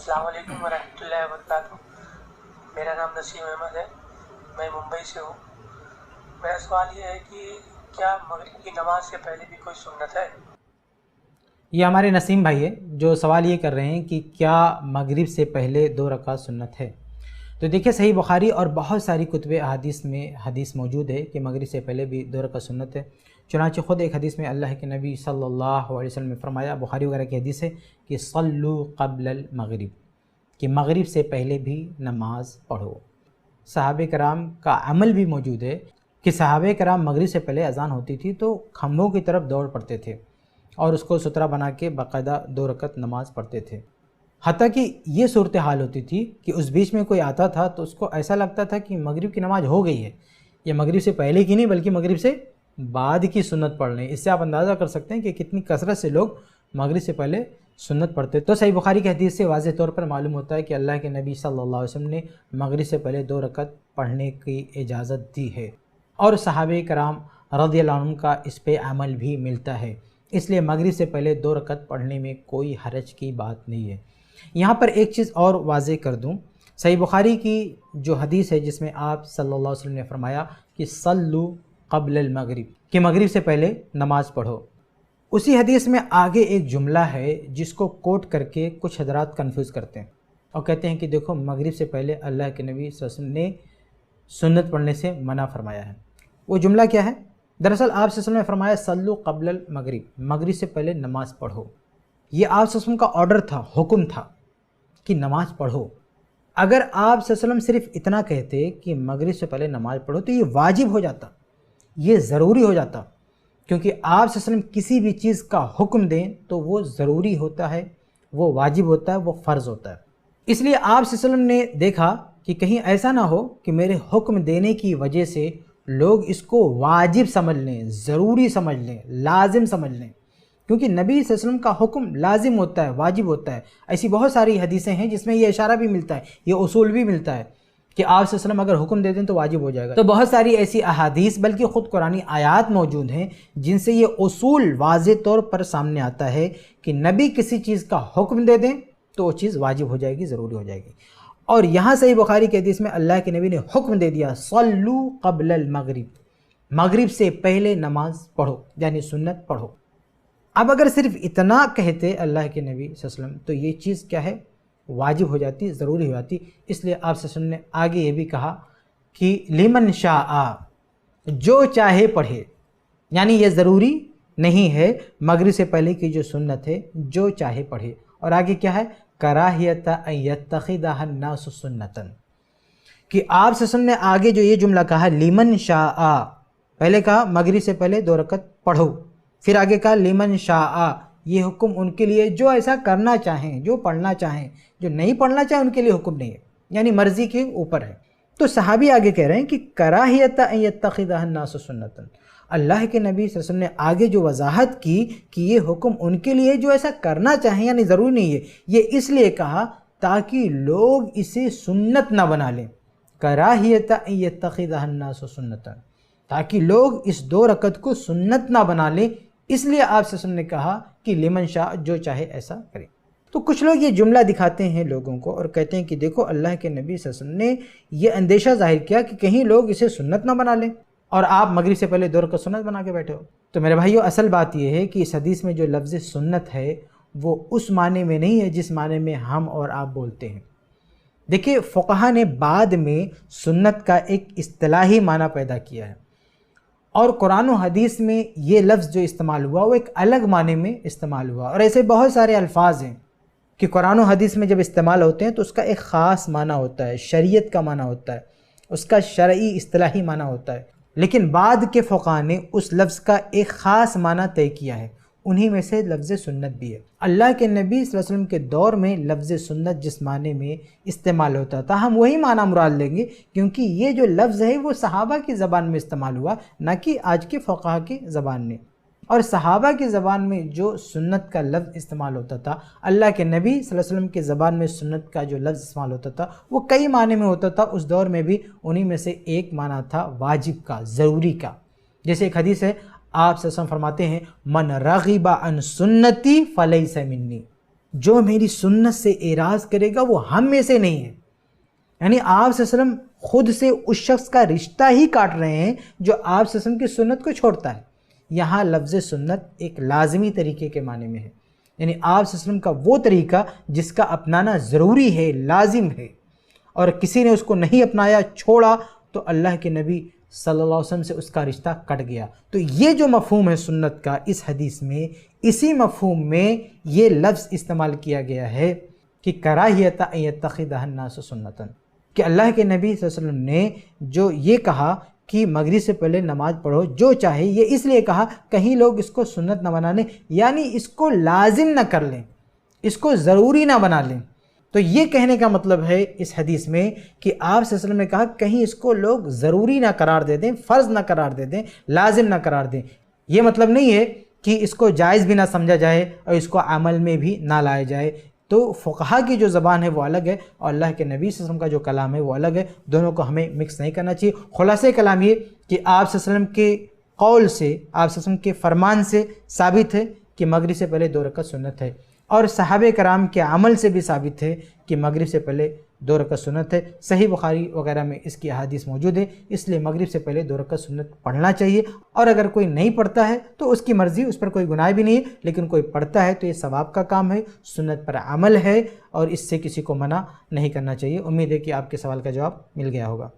अस्सलाम वालेकुम वरहमतुल्लाहि वबरकातुहू। मेरा नाम नसीम अहमद है, मैं मुंबई से हूँ। मेरा सवाल ये है कि क्या मगरिब की नमाज से पहले भी कोई सुन्नत है? ये हमारे नसीम भाई है जो सवाल ये कर रहे हैं कि क्या मगरिब से पहले 2 रकात सुन्नत है। तो देखिए, सही बुखारी और बहुत सारी कुतुब अहादीस में हदीस मौजूद है कि मगरिब से पहले भी 2 रकात सुन्नत है। चुनांचे ख़ुद एक हदीस में अल्लाह के नबी सल्लल्लाहु अलैहि वसल्लम ने फरमाया, बुखारी वगैरह की हदीस है कि सल्लू क़ब्लल मगरिब, कि मगरिब से पहले भी नमाज पढ़ो। सहाबे कराम का अमल भी मौजूद है कि सहाबे कराम मगरिब से पहले अज़ान होती थी तो खम्भों की तरफ दौड़ पड़ते थे और उसको सुतरा बना के बाकायदा 2 रकात नमाज पढ़ते थे। हत्ता कि ये सूरत हाल होती थी कि उस बीच में कोई आता था तो उसको ऐसा लगता था कि मगरिब की नमाज हो गई है, ये मगरिब से पहले की नहीं बल्कि मगरिब से बाद की सुन्नत पढ़ लें। इससे आप अंदाज़ा कर सकते हैं कि कितनी कसरत से लोग मगरिब से पहले सुन्नत पढ़ते। तो सही बुखारी की हदीस से वाज़ेह तौर पर मालूम होता है कि अल्लाह के नबी सल्लल्लाहु अलैहि वसल्लम ने मगरिब से पहले 2 रकात पढ़ने की इजाज़त दी है और सहाबे कराम रज़ियल्लाहु अन्हुम का इस पे अमल भी मिलता है। इसलिए मगरिब से पहले 2 रकात पढ़ने में कोई हरज की बात नहीं है। यहाँ पर एक चीज़ और वाज़ेह कर दूँ, सही बुखारी की जो हदीस है जिसमें आप सल्लल्लाहु अलैहि वसल्लम ने फरमाया कि सल्लू क़ब्लल मगरिब, कि मगरिब से पहले नमाज पढ़ो, उसी हदीस में आगे एक जुमला है जिसको कोट करके कुछ हजरात कन्फ्यूज़ करते हैं और कहते हैं कि देखो, मगरिब से पहले अल्लाह के नबी सल्लल्लाहु अलैहि वसल्लम ने सुन्नत पढ़ने से मना फरमाया है। वो जुमला क्या है? दरअसल आप सल्लल्लाहु अलैहि वसल्लम ने फरमाया सल्लू क़ब्लल मगरिब, मगरिब से पहले नमाज पढ़ो। ये आप सल्लल्लाहु अलैहि वसल्लम का ऑर्डर था, हुक्म था कि नमाज पढ़ो। अगर आप सल्लल्लाहु अलैहि वसल्लम सिर्फ इतना कहते कि मगरिब से पहले नमाज पढ़ो तो ये वाजिब हो जाता, ये ज़रूरी हो जाता, क्योंकि आप सल्लल्लाहु अलैहि वसल्लम किसी भी चीज़ का हुक्म दें तो वो ज़रूरी होता है, वो वाजिब होता है, वो फ़र्ज़ होता है। इसलिए आप सल्लल्लाहु अलैहि वसल्लम ने देखा कि कहीं ऐसा ना हो कि मेरे हुक्म देने की वजह से लोग इसको वाजिब समझ लें, ज़रूरी समझ लें, लाजिम समझ लें, क्योंकि नबी सल्लल्लाहु अलैहि वसल्लम का हुक्म लाजिम होता है, वाजिब होता है। ऐसी बहुत सारी हदीसें हैं जिसमें ये इशारा भी मिलता है, ये उसूल भी मिलता है कि आप सल्लल्लाहु अलैहि वसल्लम अगर हुक्म दे दें तो वाजिब हो जाएगा। तो बहुत सारी ऐसी अहादीस बल्कि ख़ुद कुरानी आयात मौजूद हैं जिनसे ये उसूल वाज़ेह तौर पर सामने आता है कि नबी किसी चीज़ का हुक्म दे दें तो वो चीज़ वाजिब हो जाएगी, ज़रूरी हो जाएगी। और यहाँ सही बुखारी के हदीस में अल्लाह के नबी ने हुक्म दे दिया सल्लू क़ब्लल मगरिब, मगरिब से पहले नमाज पढ़ो, यानी सुन्नत पढ़ो। अब अगर सिर्फ इतना कहते अल्लाह के नबी सल्लल्लाहु अलैहि वसल्लम तो ये चीज़ क्या है, वाजिब हो जाती, ज़रूरी हो जाती। इसलिए आप सल्लल्लाहु अलैहि वसल्लम ने आगे ये भी कहा कि लिमन शाआ, जो चाहे पढ़े, यानी ये ज़रूरी नहीं है मगरिब से पहले की जो सुन्नत है, जो चाहे पढ़े। और आगे क्या है, कराहियत अन यत्तखिदहा अन्नासु सुन्नतन, कि आप सल्लल्लाहु अलैहि वसल्लम ने आगे जो ये जुमला कहा लिमन शाआ, पहले कहा मगरिब से पहले 2 रकात पढ़ो, फिर आगे कहा लिमन शाआ, ये हुक्म उनके लिए जो ऐसा करना चाहें, जो पढ़ना चाहें, जो नहीं पढ़ना चाहें उनके लिए हुक्म नहीं है, यानी मर्ज़ी के ऊपर है। तो सहाबी आगे कह रहे हैं कि कराहियत अन यत्तखिदहा अन्नासु सुन्नतन, अल्लाह के नबी सल्लल्लाहु अलैहि वसल्लम ने आगे जो वजाहत की कि ये हुक्म उनके लिए जो ऐसा करना चाहें, यानी ज़रूरी नहीं है, ये इसलिए कहा ताकि लोग इसे सुन्नत ना बना लें। कराहियत अन यत्तखिदहा अन्नासु सुन्नतन, ताकि लोग इस 2 रकात को सुन्नत ना बना लें, इसलिए आप सल्लल्लाहु अलैहि वसल्लम ने कहा कि लिमन शाह, जो चाहे ऐसा करे। तो कुछ लोग ये जुमला दिखाते हैं लोगों को और कहते हैं कि देखो, अल्लाह के नबी सल्लल्लाहु अलैहि वसल्लम ने ये अंदेशा ज़ाहिर किया कि कहीं लोग इसे सुन्नत ना बना लें और आप मगरिब से पहले 2 रकात सुन्नत बना के बैठे हो। तो मेरे भाइयों, असल बात यह है कि इस हदीस में जो लफ्ज़ सुन्नत है वो उस माने में नहीं है जिस माने में हम और आप बोलते हैं। देखिए, फ़ुक़हा ने बाद में सुन्नत का एक इस्तिलाही माना पैदा किया है और कुरान और हदीस में ये लफ्ज़ जो इस्तेमाल हुआ वो एक अलग माने में इस्तेमाल हुआ। और ऐसे बहुत सारे अल्फाज हैं कि कुरान और हदीस में जब इस्तेमाल होते हैं तो उसका एक ख़ास माना होता है, शरीयत का माना होता है, उसका शरई इस्तिलाही माना होता है, लेकिन बाद के फ़ुक़हा ने उस लफ्ज़ का एक ख़ास माना तय किया है, उन्हीं में से लफ्ज़ सुन्नत भी है। अल्लाह के नबी सल्लल्लाहु अलैहि वसल्लम के दौर में लफ्ज़ सुन्नत जिस माने में इस्तेमाल होता था हम वही माना मुराद लेंगे, क्योंकि ये जो लफ्ज़ है वो सहाबा की ज़बान में इस्तेमाल हुआ, ना कि आज के फ़ुक़हा की ज़बान में। और सहाबा की ज़बान में जो सुन्नत का लफ्ज़ इस्तेमाल होता था, अल्लाह के नबी सल्लल्लाहु अलैहि वसल्लम की ज़बान में सुन्नत का जो लफ्ज़ इस्तेमाल होता था वो कई माने में होता था। उस दौर में भी उन्हीं में से एक माना था वाजिब का, ज़रूरी का। जैसे एक हदीस है, आप सल्लल्लाहु अलैहि वसल्लम फरमाते हैं मन रग़िबा अन सुन्नती फ़लैसा मिन्नी, جو میری سنت سے اعراض کرے گا وہ ہم میں سے نہیں ہے۔ یعنی آپ صلی اللہ علیہ وسلم خود سے اس شخص کا رشتہ ہی کاٹ رہے ہیں جو آپ صلی اللہ علیہ وسلم کی سنت کو چھوڑتا ہے۔ یہاں لفظ سنت ایک لازمی طریقے کے معنی میں ہے، یعنی آپ صلی اللہ علیہ وسلم کا وہ طریقہ جس کا اپنانا ضروری ہے، لازم ہے، اور کسی نے اس کو نہیں اپنایا، چھوڑا، تو اللہ کے نبی صلی اللہ علیہ وسلم سے اس کا رشتہ کٹ گیا۔ تو یہ جو مفہوم ہے سنت کا اس حدیث میں، اسی مفہوم میں یہ لفظ استعمال کیا گیا ہے کہ کراہیت ان یتخذہ الناس سنتاً، کہ اللہ کے نبی صلی اللہ علیہ وسلم نے جو یہ کہا کہ مغرب سے پہلے نماز پڑھو جو چاہے، یہ اس لیے کہا کہیں لوگ اس کو سنت نہ بنا لیں، یعنی اس کو لازم نہ کر لیں، اس کو ضروری نہ بنا لیں۔ تو یہ کہنے کا مطلب ہے اس حدیث میں کہ آپ صلی اللہ علیہ وسلم نے کہا کہیں اس کو لوگ ضروری نہ قرار دے دیں، فرض نہ قرار دے دیں، لازم نہ قرار دیں۔ یہ مطلب نہیں ہے کہ اس کو جائز بھی نہ سمجھا جائے اور اس کو عمل میں بھی نہ لایا جائے۔ تو فقہا کی جو زبان ہے وہ الگ ہے اور اللہ کے نبی صلی اللہ علیہ وسلم کا جو کلام ہے وہ الگ ہے، دونوں کو ہمیں مکس نہیں کرنا چاہیے۔ خلاصہ کلام یہ کہ آپ صلی اللہ علیہ وسلم کے قول سے، آپ صلی اللہ علیہ وسلم کے فرمان سے ثابت ہے کہ مغرب سے پہلے 2 رکعت سنت ہے، اور صحابہ کرام کے عمل سے بھی ثابت ہے کہ مغرب سے پہلے 2 رکعت سنت ہے۔ صحیح بخاری وغیرہ میں اس کی احادیث موجود ہے، اس لیے مغرب سے پہلے 2 رکعت سنت پڑھنا چاہیے، اور اگر کوئی نہیں پڑھتا ہے تو اس کی مرضی، اس پر کوئی گناہ بھی نہیں ہے، لیکن کوئی پڑھتا ہے تو یہ ثواب کا کام ہے، سنت پر عمل ہے، اور اس سے کسی کو منع نہیں کرنا چاہیے۔ امید ہے کہ آپ کے سوال کا جواب مل گیا ہوگا۔